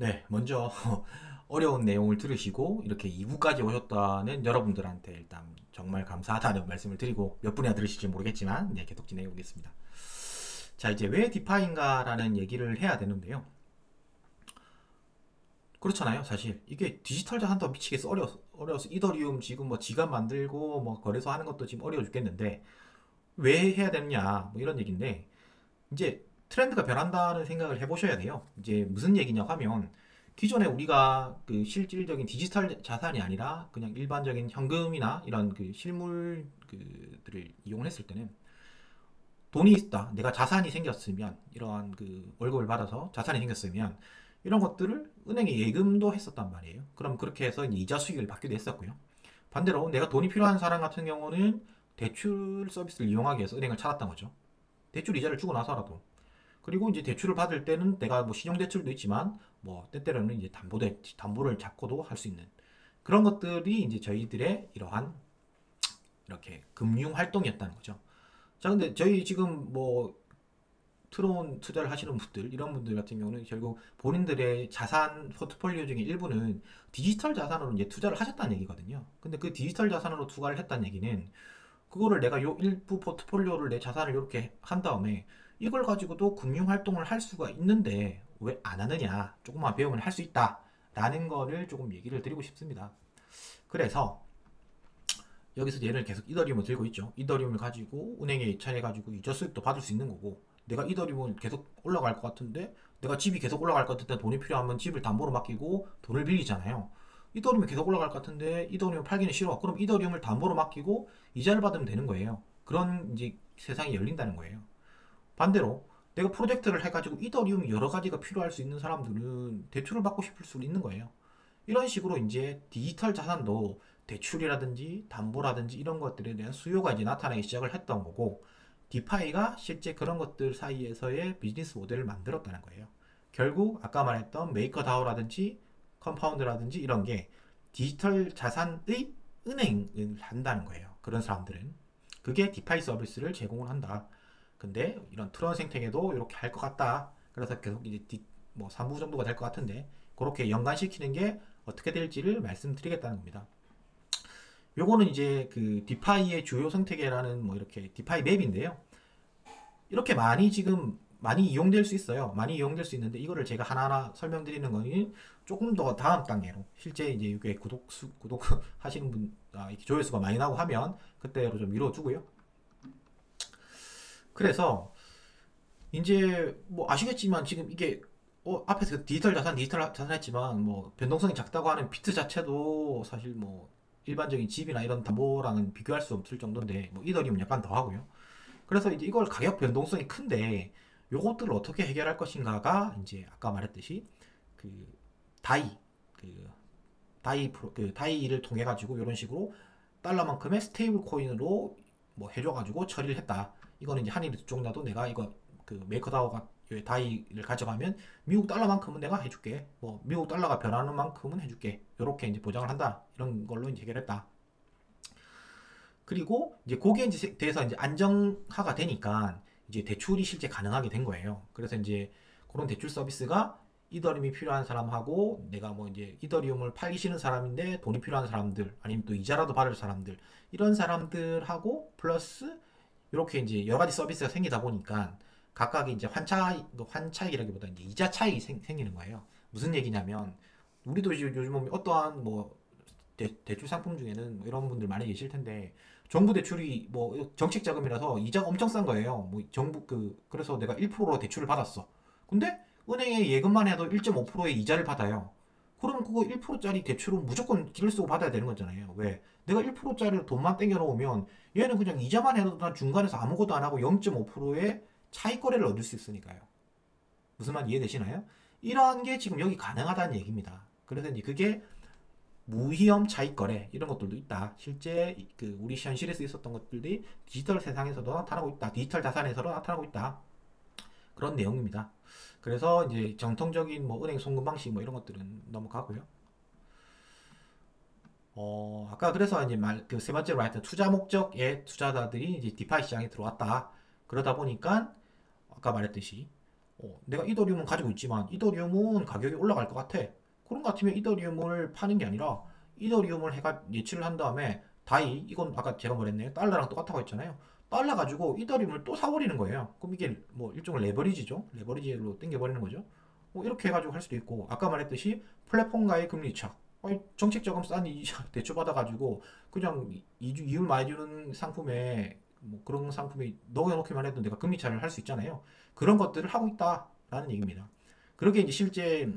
네, 먼저 어려운 내용을 들으시고 이렇게 2부까지 오셨다는 여러분들한테 일단 정말 감사하다는 말씀을 드리고 몇 분이나 들으실지 모르겠지만 네, 계속 진행해 보겠습니다. 자, 이제 왜 디파인가라는 얘기를 해야 되는데요. 그렇잖아요, 사실. 이게 디지털 자산도 미치겠어 어려워서 이더리움 지금 뭐 지갑 만들고 뭐 거래소 하는 것도 지금 어려워 죽겠는데 왜 해야 되느냐 뭐 이런 얘기인데 이제 트렌드가 변한다는 생각을 해보셔야 돼요. 이제 무슨 얘기냐고 하면 기존에 우리가 그 실질적인 디지털 자산이 아니라 그냥 일반적인 현금이나 이런 그 실물 그들을 이용을 했을 때는 돈이 있다. 내가 자산이 생겼으면 이러한 그 월급을 받아서 자산이 생겼으면 이런 것들을 은행에 예금도 했었단 말이에요. 그럼 그렇게 해서 이자 수익을 받기도 했었고요. 반대로 내가 돈이 필요한 사람 같은 경우는 대출 서비스를 이용하기 위해서 은행을 찾았던 거죠. 대출 이자를 주고 나서라도. 그리고 이제 대출을 받을 때는 내가 뭐 신용대출도 있지만 뭐 때때로는 이제 담보를 잡고도 할 수 있는 그런 것들이 이제 저희들의 이러한 이렇게 금융 활동이었다는 거죠. 자, 근데 저희 지금 뭐 트론 투자를 하시는 분들, 이런 분들 같은 경우는 결국 본인들의 자산 포트폴리오 중에 일부는 디지털 자산으로 이제 투자를 하셨다는 얘기거든요. 근데 그 디지털 자산으로 투자를 했다는 얘기는 그거를 내가 요 일부 포트폴리오를 내 자산을 이렇게 한 다음에 이걸 가지고도 금융 활동을 할 수가 있는데 왜 안 하느냐? 조금만 배우면 할 수 있다. 라는 거를 조금 얘기를 드리고 싶습니다. 그래서 여기서 얘를 계속 이더리움을 들고 있죠. 이더리움을 가지고 은행에 이체해가지고 이자 수익도 받을 수 있는 거고 내가 이더리움을 계속 올라갈 것 같은데 내가 집이 계속 올라갈 것 같은데 돈이 필요하면 집을 담보로 맡기고 돈을 빌리잖아요. 이더리움이 계속 올라갈 것 같은데 이더리움 팔기는 싫어. 그럼 이더리움을 담보로 맡기고 이자를 받으면 되는 거예요. 그런 이제 세상이 열린다는 거예요. 반대로 내가 프로젝트를 해가지고 이더리움 여러 가지가 필요할 수 있는 사람들은 대출을 받고 싶을 수 있는 거예요. 이런 식으로 이제 디지털 자산도 대출이라든지 담보라든지 이런 것들에 대한 수요가 이제 나타나기 시작을 했던 거고 디파이가 실제 그런 것들 사이에서의 비즈니스 모델을 만들었다는 거예요. 결국 아까 말했던 메이커다오라든지 컴파운드라든지 이런 게 디지털 자산의 은행을 한다는 거예요. 그런 사람들은. 그게 디파이 서비스를 제공을 한다. 근데 이런 트론 생태계도 이렇게 할 것 같다. 그래서 계속 이제 뭐 3부 정도가 될 것 같은데 그렇게 연관시키는 게 어떻게 될지를 말씀드리겠다는 겁니다. 요거는 이제 그 디파이의 주요 생태계라는 뭐 이렇게 디파이 맵인데요. 이렇게 많이 지금 많이 이용될 수 있어요. 많이 이용될 수 있는데 이거를 제가 하나하나 설명드리는 거는 조금 더 다음 단계로 실제 이제 이게 구독 하시는 분 이렇게 조회수가 많이 나고 하면 그때로 좀 미뤄두고요. 그래서 이제 뭐 아시겠지만 지금 이게 앞에서 디지털 자산 했지만 뭐 변동성이 작다고 하는 비트 자체도 사실 뭐 일반적인 집이나 이런 담보랑은 비교할 수 없을 정도인데 뭐 이더리움 약간 더 하고요. 그래서 이제 이걸 가격 변동성이 큰데 요것들을 어떻게 해결할 것인가가 이제 아까 말했듯이 그 다이 그 다이를 통해 가지고 이런 식으로 달러만큼의 스테이블 코인으로 뭐 해줘가지고 처리를 했다. 이거는 이제 한일이 쪽 나도 내가 이거 그 메이커다오가 다이를 가져가면 미국 달러만큼은 내가 해줄게. 뭐 미국 달러가 변하는 만큼은 해줄게. 이렇게 이제 보장을 한다. 이런 걸로 이제 해결했다. 그리고 이제 거기에 이제 대해서 이제 안정화가 되니까 이제 대출이 실제 가능하게 된 거예요. 그래서 이제 그런 대출 서비스가 이더리움이 필요한 사람하고 내가 뭐 이제 이더리움을 팔기 싫은 사람인데 돈이 필요한 사람들 아니면 또 이자라도 받을 사람들 이런 사람들하고 플러스 이렇게 이제 여러 가지 서비스가 생기다 보니까 각각의 이제 환차익이라기보다 이제 이자 차익이 생기는 거예요. 무슨 얘기냐면 우리도 요즘 보면 어떠한 뭐 대출 상품 중에는 뭐 이런 분들 많이 계실 텐데 정부 대출이 뭐 정책 자금이라서 이자가 엄청 싼 거예요. 뭐 정부 그래서 내가 1%로 대출을 받았어. 근데 은행에 예금만 해도 1.5%의 이자를 받아요. 그럼 그거 1%짜리 대출은 무조건 길을 쓰고 받아야 되는 거잖아요. 왜? 내가 1%짜리 돈만 땡겨 놓으면 얘는 그냥 이자만 해도 난 중간에서 아무것도 안 하고 0.5%의 차익 거래를 얻을 수 있으니까요. 무슨 말 이해되시나요? 이러한 게 지금 여기 가능하다는 얘기입니다. 그래서 이제 그게 무위험 차익 거래 이런 것들도 있다. 실제 그 우리 현실에서 있었던 것들이 디지털 세상에서도 나타나고 있다. 디지털 자산에서도 나타나고 있다. 그런 내용입니다. 그래서 이제 정통적인 뭐 은행 송금 방식 뭐 이런 것들은 넘어가고요. 아까 그래서 이제 그 세 번째로 말했던 투자 목적의 투자자들이 이제 디파이 시장에 들어왔다. 그러다 보니까 아까 말했듯이 내가 이더리움은 가지고 있지만 이더리움은 가격이 올라갈 것 같아. 그런 것 같으면 이더리움을 파는 게 아니라 이더리움을 해가 예치를 한 다음에 다이 이건 아까 제가 말했네요. 달러랑 똑같다고 했잖아요. 달러 가지고 이더리움을 또 사버리는 거예요. 그럼 이게 뭐 일종의 레버리지죠. 레버리지로 땡겨버리는 거죠. 이렇게 해가지고 할 수도 있고 아까 말했듯이 플랫폼과의 금리 차. 정책 자금 싼 대출 받아가지고 그냥 이율 많이 주는 상품에 뭐 그런 상품에 넣어놓기만 해도 내가 금리 차를 할 수 있잖아요. 그런 것들을 하고 있다라는 얘기입니다. 그렇게 이제 실제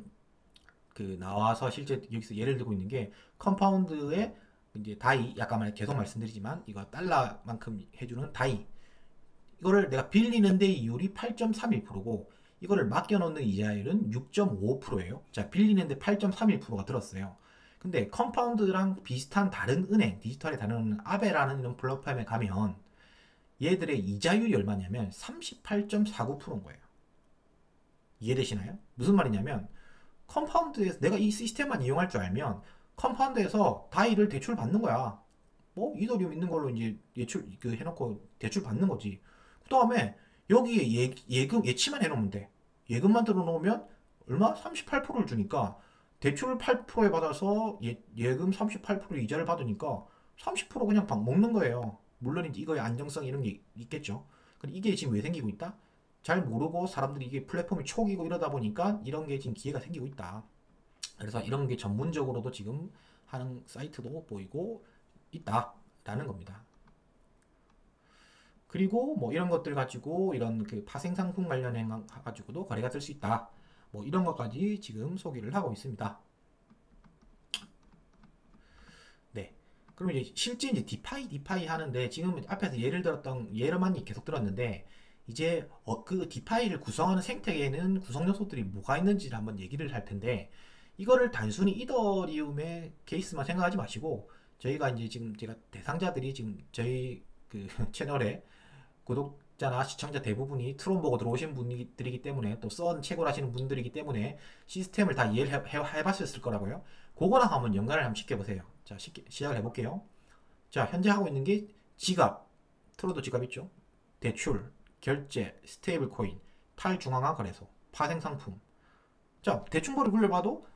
그 나와서 실제 여기서 예를 들고 있는 게 컴파운드의 이제 다이 약간 계속 말씀드리지만 이거 달러만큼 해주는 다이 이거를 내가 빌리는데 이율이 8.31%고 이거를 맡겨놓는 이자율은 6.5%예요. 자, 빌리는데 8.31%가 들었어요. 근데 컴파운드랑 비슷한 다른 은행, 디지털의 다른 은행, 아베라는 이런 플랫폼에 가면 얘들의 이자율이 얼마냐면 38.49%인 거예요. 이해되시나요? 무슨 말이냐면 컴파운드에서 내가 이 시스템만 이용할 줄 알면 컴파운드에서 다이를 대출 받는 거야. 뭐 이더리움 있는 걸로 이제 예출 그 해놓고 대출 받는 거지. 그 다음에 여기에 예금 예치만 해놓으면 돼. 예금만 들어놓으면 얼마? 38%를 주니까 대출 8%에 받아서 예금 38% 이자를 받으니까 30% 그냥 막 먹는 거예요. 물론 이제 이거의 안정성 이런 게 있겠죠. 근데 이게 지금 왜 생기고 있다? 잘 모르고 사람들이 이게 플랫폼이 초기고 이러다 보니까 이런 게 지금 기회가 생기고 있다. 그래서 이런 게 전문적으로도 지금 하는 사이트도 보이고 있다라는 겁니다. 그리고 뭐 이런 것들 가지고 이런 그 파생 상품 관련해 가지고도 거래가 될 수 있다. 뭐 이런 것까지 지금 소개를 하고 있습니다. 네. 그럼 이제 실제 이제 디파이 하는데 지금 앞에서 예를 들었던 예로만 계속 들었는데 이제 그 디파이를 구성하는 생태계에는 구성 요소들이 뭐가 있는지를 한번 얘기를 할 텐데 이거를 단순히 이더리움의 케이스만 생각하지 마시고 저희가 이제 지금 제가 대상자들이 지금 저희 그 채널에 구독자나 시청자 대부분이 트론 보고 들어오신 분들이기 때문에 또 썬 채굴 하시는 분들이기 때문에 시스템을 다 이해를 해봤을 거라고요. 그거랑 한번 연관을 한번 시켜보세요. 자, 시작을 해볼게요. 자, 현재 하고 있는 게 지갑, 트론도 지갑 있죠. 대출, 결제, 스테이블 코인, 탈중앙화 거래소, 파생 상품. 자, 대충거리 굴려봐도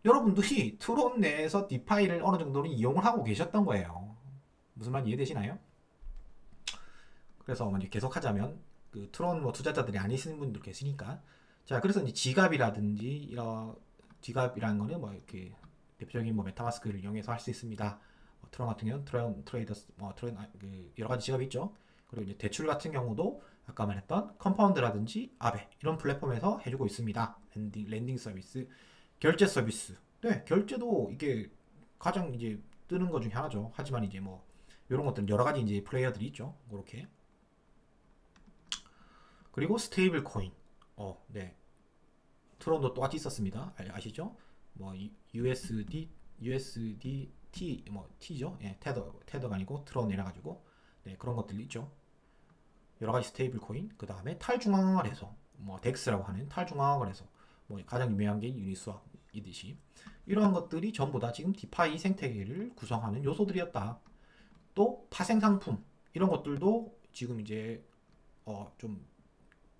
여러분들이 트론 내에서 디파이를 어느 정도는 이용을 하고 계셨던 거예요. 무슨 말 이해되시나요? 그래서 먼저 계속 하자면 그 트론 뭐 투자자들이 아니시는 분들 계시니까 자 그래서 이제 지갑이라든지 이런 지갑이라는 거는 뭐 이렇게 대표적인 뭐 메타마스크를 이용해서 할 수 있습니다. 뭐 트론 같은 경우는 트레이더스 뭐 트론 그 여러 가지 지갑이 있죠. 그리고 이제 대출 같은 경우도 아까 말했던 컴파운드라든지 아베 이런 플랫폼에서 해주고 있습니다. 랜딩 서비스, 결제 서비스. 네, 결제도 이게 가장 이제 뜨는 것 중에 하나죠. 하지만 이제 뭐 이런 것들은 여러 가지 이제 플레이어들이 있죠. 그렇게. 그리고 스테이블 코인. 네. 트론도 똑같이 있었습니다. 아시죠? 뭐 USDT 뭐 T죠. 예, 테더가 아니고 트론이라 가지고 네, 그런 것들이 있죠. 여러 가지 스테이블 코인. 그다음에 탈중앙화 거래소. 뭐 덱스라고 하는 탈중앙화 거래소. 뭐 가장 유명한 게 유니스왑이듯이 이러한 것들이 전부 다 지금 디파이 생태계를 구성하는 요소들이었다. 또 파생 상품 이런 것들도 지금 이제 좀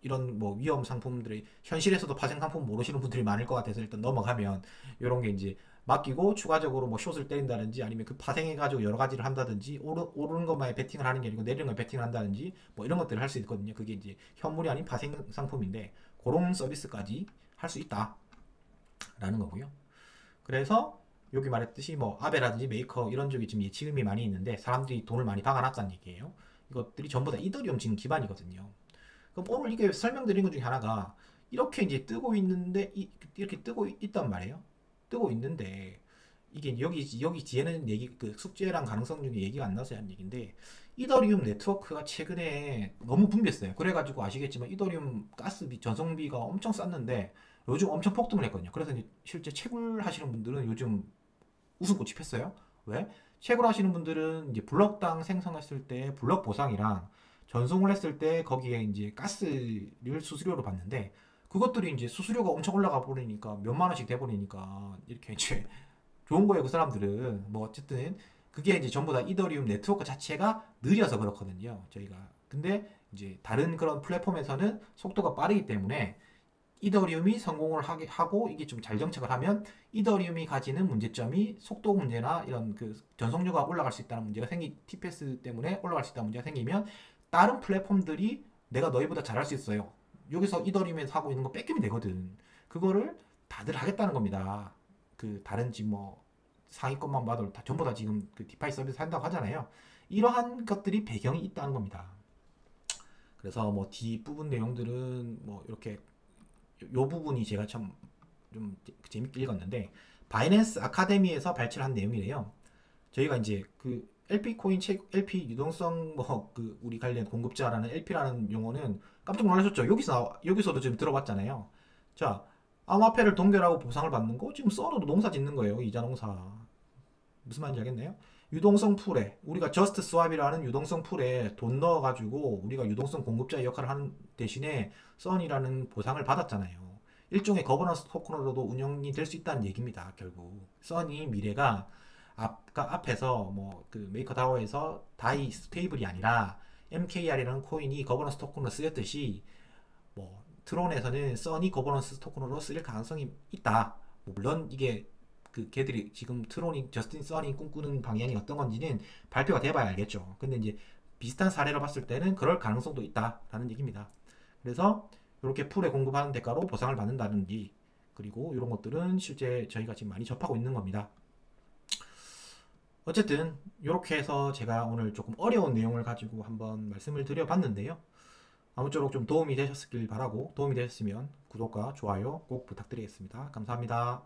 이런 뭐 위험 상품들이 현실에서도 파생 상품 모르시는 분들이 많을 것 같아서 일단 넘어가면 이런 게 이제 맡기고 추가적으로 뭐 숏을 때린다든지 아니면 그 파생해 가지고 여러 가지를 한다든지 오르는 것만에 베팅을 하는 게 아니고 내리는 것에 베팅을 한다든지 뭐 이런 것들을 할 수 있거든요. 그게 이제 현물이 아닌 파생 상품인데 그런 서비스까지 할 수 있다라는 거고요. 그래서 여기 말했듯이 뭐 아베라든지 메이커 이런 쪽이 지금 예치금이 많이 있는데 사람들이 돈을 많이 박아놨다는 얘기예요. 이것들이 전부 다 이더리움 지금 기반이거든요. 그럼 오늘 이게 설명드린 것 중에 하나가 이렇게 이제 뜨고 있는데 이렇게 뜨고 있단 말이에요. 뜨고 있는데 이게 여기 뒤에는 얘기 그 숙제랑 가능성 중에 얘기가 안 나서 한 얘기인데 이더리움 네트워크가 최근에 너무 붐볐어요. 그래가지고 아시겠지만 이더리움 가스비 전송비가 엄청 쌌는데 요즘 엄청 폭등을 했거든요. 그래서 이제 실제 채굴 하시는 분들은 요즘 웃음꽃이 폈어요. 왜? 채굴 하시는 분들은 이제 블럭당 생성했을 때 블럭 보상이랑 전송을 했을 때 거기에 이제 가스를 수수료로 받는데 그것들이 이제 수수료가 엄청 올라가 버리니까 몇만 원씩 돼 버리니까 이렇게 이제 좋은 거예요. 그 사람들은 뭐 어쨌든 그게 이제 전부 다 이더리움 네트워크 자체가 느려서 그렇거든요. 저희가 근데 이제 다른 그런 플랫폼에서는 속도가 빠르기 때문에 이더리움이 성공을 하고 이게 좀 잘 정착을 하면 이더리움이 가지는 문제점이 속도 문제나 이런 그 전속료가 올라갈 수 있다는 문제가 TPS 때문에 올라갈 수 있다는 문제가 생기면 다른 플랫폼들이 내가 너희보다 잘할 수 있어요. 여기서 이더리움에서 하고 있는 거 뺏기면 되거든. 그거를 다들 하겠다는 겁니다. 그 다른 지금 뭐 상위권만 봐도 다 전부 다 지금 그 디파이 서비스 한다고 하잖아요. 이러한 것들이 배경이 있다는 겁니다. 그래서 뭐 뒷부분 내용들은 뭐 이렇게 요 부분이 제가 참 좀 재밌게 읽었는데 바이낸스 아카데미에서 발췌를 한 내용이래요. 저희가 이제 그 LP 코인 LP 유동성 뭐 그 우리 관련 공급자라는 LP라는 용어는 깜짝 놀라셨죠? 여기서도 지금 들어봤잖아요. 자, 암호화폐를 동결하고 보상을 받는 거 지금 써너도 농사 짓는 거예요. 이자 농사. 무슨 말인지 알겠네요? 유동성 풀에 우리가 저스트 스왑이라는 유동성 풀에 돈 넣어가지고 우리가 유동성 공급자의 역할을 하는 대신에 썬이라는 보상을 받았잖아요. 일종의 거버넌스 토큰으로도 운영이 될 수 있다는 얘기입니다. 결국 썬이 미래가 앞에서 뭐 그 메이커다오에서 다이 스테이블이 아니라 MKR이라는 코인이 거버넌스 토큰으로 쓰였듯이 뭐 트론에서는 썬이 거버넌스 토큰으로 쓰일 가능성이 있다. 뭐 물론 이게 그 걔들이 지금 트론이 저스틴 썬이 꿈꾸는 방향이 어떤 건지는 발표가 돼봐야 알겠죠. 근데 이제 비슷한 사례로 봤을 때는 그럴 가능성도 있다라는 얘기입니다. 그래서 이렇게 풀에 공급하는 대가로 보상을 받는다든지 그리고 이런 것들은 실제 저희가 지금 많이 접하고 있는 겁니다. 어쨌든 이렇게 해서 제가 오늘 조금 어려운 내용을 가지고 한번 말씀을 드려봤는데요. 아무쪼록 좀 도움이 되셨길 바라고 도움이 되셨으면 구독과 좋아요 꼭 부탁드리겠습니다. 감사합니다.